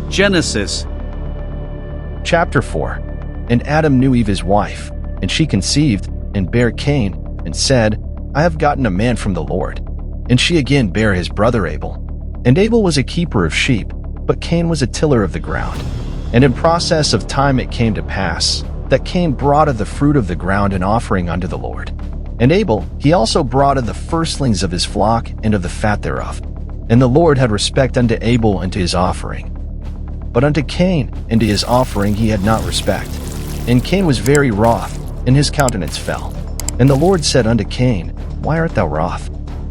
Genesis Chapter 4. And Adam knew Eve his wife, and she conceived, and bare Cain, and said, I have gotten a man from the Lord. And she again bare his brother Abel. And Abel was a keeper of sheep, but Cain was a tiller of the ground. And in process of time it came to pass, that Cain brought of the fruit of the ground an offering unto the Lord. And Abel, he also brought of the firstlings of his flock, and of the fat thereof. And the Lord had respect unto Abel and to his offering. But unto Cain and to his offering he had not respect. And Cain was very wroth, and his countenance fell. And the Lord said unto Cain, Why art thou wroth?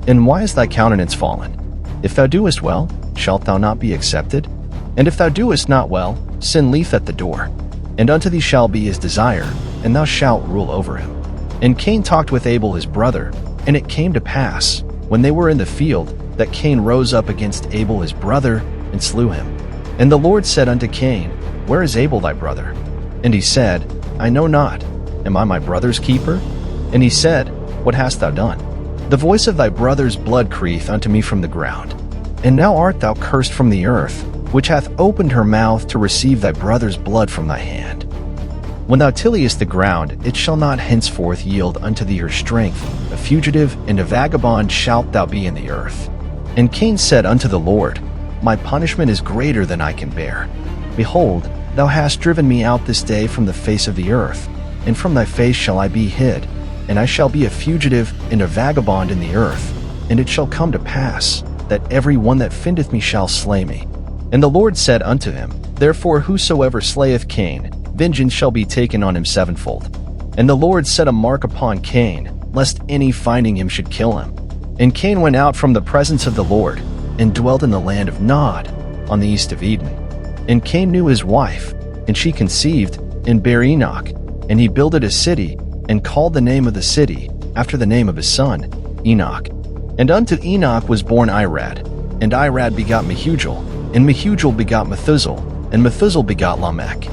And why is thy countenance fallen? If thou doest well, shalt thou not be accepted? And if thou doest not well, sin lieth at the door. And unto thee shall be his desire, and thou shalt rule over him. And Cain talked with Abel his brother, and it came to pass, when they were in the field, that Cain rose up against Abel his brother, and slew him. And the Lord said unto Cain, Where is Abel thy brother? And he said, I know not. Am I my brother's keeper? And he said, What hast thou done? The voice of thy brother's blood crieth unto me from the ground. And now art thou cursed from the earth, which hath opened her mouth to receive thy brother's blood from thy hand. When thou tillest the ground, it shall not henceforth yield unto thee her strength. A fugitive and a vagabond shalt thou be in the earth. And Cain said unto the Lord, My punishment is greater than I can bear. Behold, thou hast driven me out this day from the face of the earth, and from thy face shall I be hid, and I shall be a fugitive and a vagabond in the earth. And it shall come to pass, that every one that findeth me shall slay me. And the Lord said unto him, Therefore whosoever slayeth Cain, vengeance shall be taken on him sevenfold. And the Lord set a mark upon Cain, lest any finding him should kill him. And Cain went out from the presence of the Lord, and dwelt in the land of Nod, on the east of Eden. And Cain knew his wife, and she conceived, and bare Enoch. And he builded a city, and called the name of the city, after the name of his son, Enoch. And unto Enoch was born Irad, and Irad begot Mehujael, and Mehujael begot Methuselah, and Methuselah begot Lamech.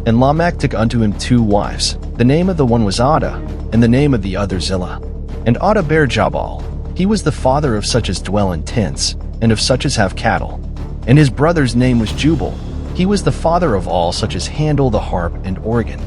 And Lamech took unto him 2 wives. The name of the one was Adah, and the name of the other Zillah. And Adah bare Jabal. He was the father of such as dwell in tents, and of such as have cattle. And his brother's name was Jubal. He was the father of all such as handle the harp and organ.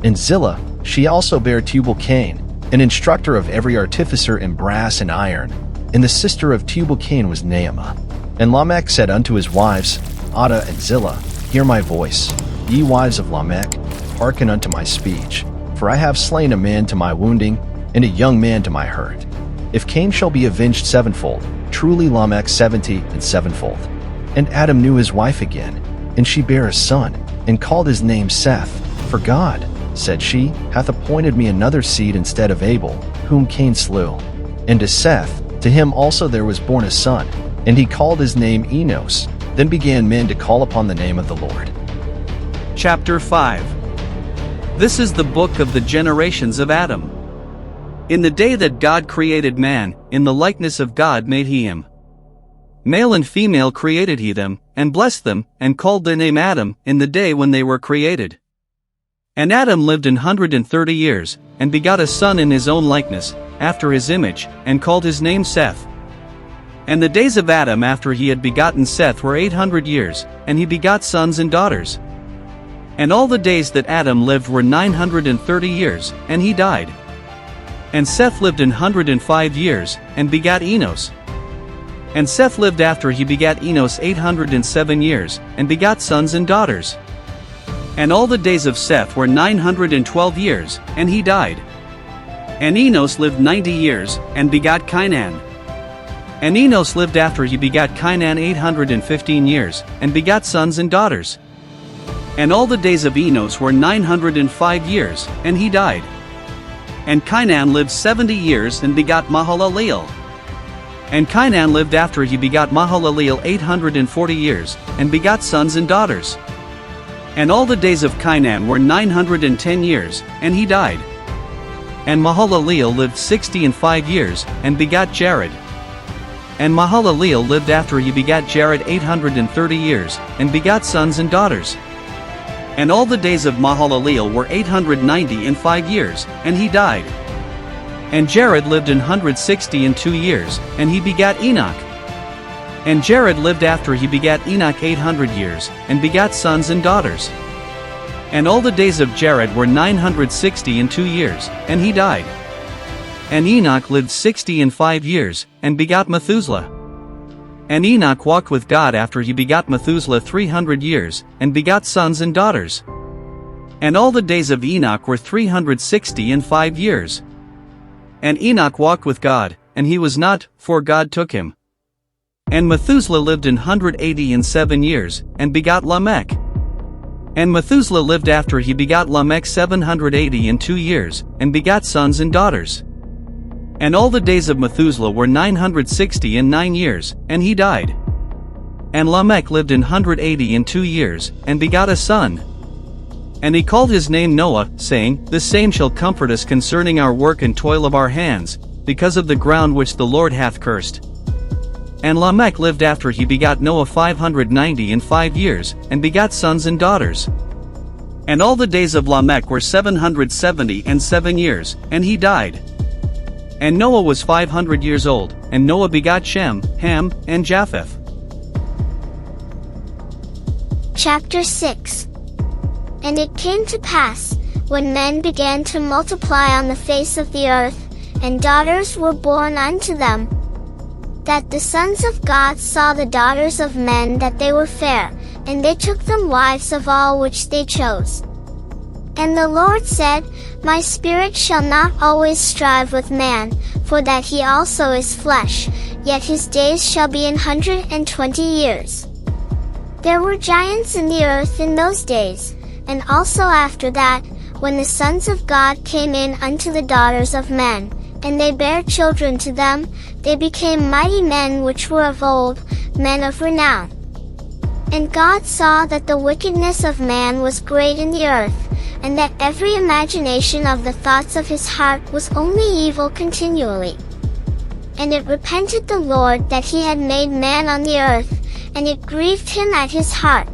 And Zillah, she also bare Tubal-Cain, an instructor of every artificer in brass and iron. And the sister of Tubal-Cain was Naamah. And Lamech said unto his wives, Adah and Zillah, Hear my voice, ye wives of Lamech, hearken unto my speech. For I have slain a man to my wounding, and a young man to my hurt. If Cain shall be avenged sevenfold, truly Lamech 70 and sevenfold. And Adam knew his wife again, and she bare a son, and called his name Seth. For God, said she, hath appointed me another seed instead of Abel, whom Cain slew. And to Seth, to him also there was born a son, and he called his name Enos. Then began men to call upon the name of the Lord. Chapter 5. This is the book of the generations of Adam. In the day that God created man, in the likeness of God made he him. Male and female created he them, and blessed them, and called their name Adam, in the day when they were created. And Adam lived 130 years, and begot a son in his own likeness, after his image, and called his name Seth. And the days of Adam after he had begotten Seth were 800 years, and he begot sons and daughters. And all the days that Adam lived were 930 years, and he died. And Seth lived 105 years, and begat Enos. And Seth lived after he begat Enos 807 years, and begot sons and daughters. And all the days of Seth were 912 years, and he died. And Enos lived 90 years, and begot Cainan. And Enos lived after he begat Cainan 815 years, and begot sons and daughters. And all the days of Enos were 905 years, and he died. And Cainan lived 70 years and begot Mahalaleel. And Cainan lived after he begot Mahalaleel 840 years, and begot sons and daughters. And all the days of Cainan were 910 years, and he died. And Mahalaleel lived 65 years, and begot Jared. And Mahalaleel lived after he begat Jared 830 years, and begot sons and daughters. And all the days of Mahalaleel were 895 years, and he died. And Jared lived 162 years, and he begat Enoch. And Jared lived after he begat Enoch 800 years, and begat sons and daughters. And all the days of Jared were 960 and 2 years, and he died. And Enoch lived 60 and 5 years, and begat Methuselah. And Enoch walked with God after he begat Methuselah 300 years, and begat sons and daughters. And all the days of Enoch were 360 and 5 years. And Enoch walked with God, and he was not, for God took him. And Methuselah lived 180 and 7 years, and begot Lamech. And Methuselah lived after he begat Lamech 780 and 2 years, and begat sons and daughters. And all the days of Methuselah were 960 and 9 years, and he died. And Lamech lived 180 and 2 years, and begot a son. And he called his name Noah, saying, The same shall comfort us concerning our work and toil of our hands, because of the ground which the Lord hath cursed. And Lamech lived after he begat Noah 590 and 5 years, and begat sons and daughters. And all the days of Lamech were 770 and 7 years, and he died. And Noah was 500 years old, and Noah begat Shem, Ham, and Japheth. Chapter 6. And it came to pass, when men began to multiply on the face of the earth, and daughters were born unto them, that the sons of God saw the daughters of men that they were fair, and they took them wives of all which they chose. And the Lord said, My spirit shall not always strive with man, for that he also is flesh, yet his days shall be 120 years. There were giants in the earth in those days, and also after that, when the sons of God came in unto the daughters of men, and they bare children to them, they became mighty men which were of old, men of renown. And God saw that the wickedness of man was great in the earth, and that every imagination of the thoughts of his heart was only evil continually. And it repented the Lord that he had made man on the earth, and it grieved him at his heart.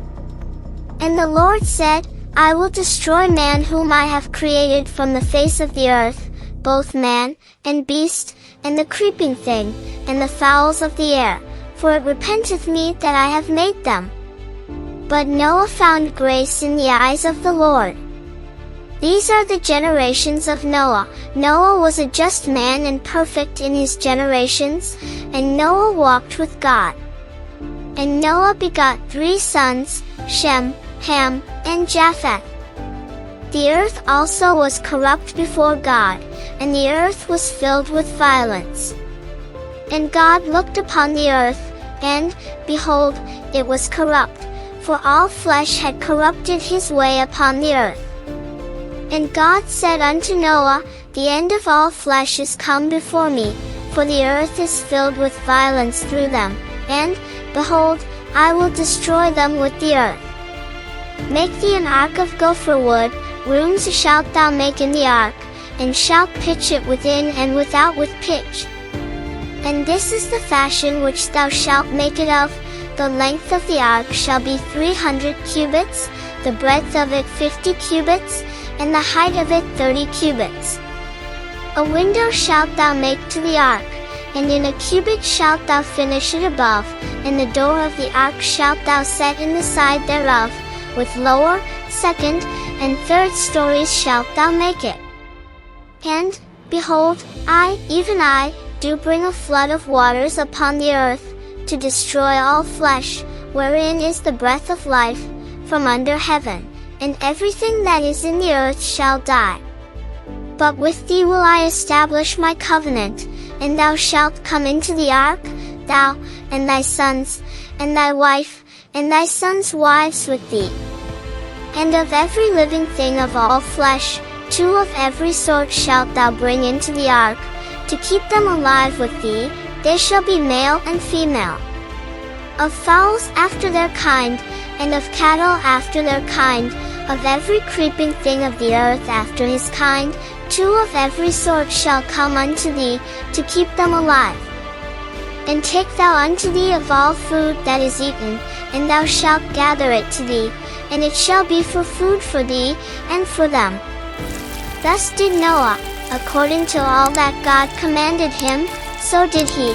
And the Lord said, I will destroy man whom I have created from the face of the earth, both man, and beast, and the creeping thing, and the fowls of the air, for it repenteth me that I have made them. But Noah found grace in the eyes of the Lord. These are the generations of Noah. Noah was a just man and perfect in his generations, and Noah walked with God. And Noah begot 3 sons, Shem, Ham, and Japheth. The earth also was corrupt before God, and the earth was filled with violence. And God looked upon the earth, and, behold, it was corrupt, for all flesh had corrupted his way upon the earth. And God said unto Noah, The end of all flesh is come before me, for the earth is filled with violence through them, and, behold, I will destroy them with the earth. Make thee an ark of gopher wood, rooms shalt thou make in the ark, and shalt pitch it within and without with pitch. And this is the fashion which thou shalt make it of. The length of the ark shall be 300 cubits, the breadth of it 50 cubits, and the height of it 30 cubits. A window shalt thou make to the ark, and in a cubit shalt thou finish it above, and the door of the ark shalt thou set in the side thereof, with lower, second, and third stories shalt thou make it. And, behold, I, even I, do bring a flood of waters upon the earth, to destroy all flesh, wherein is the breath of life, from under heaven, and everything that is in the earth shall die. But with thee will I establish my covenant, and thou shalt come into the ark, thou, and thy sons, and thy wife, and thy sons' wives with thee. And of every living thing of all flesh, 2 of every sort shalt thou bring into the ark, to keep them alive with thee, they shall be male and female. Of fowls after their kind, and of cattle after their kind, of every creeping thing of the earth after his kind, 2 of every sort shall come unto thee, to keep them alive. And take thou unto thee of all food that is eaten, and thou shalt gather it to thee, and it shall be for food for thee, and for them. Thus did Noah, according to all that God commanded him, so did he.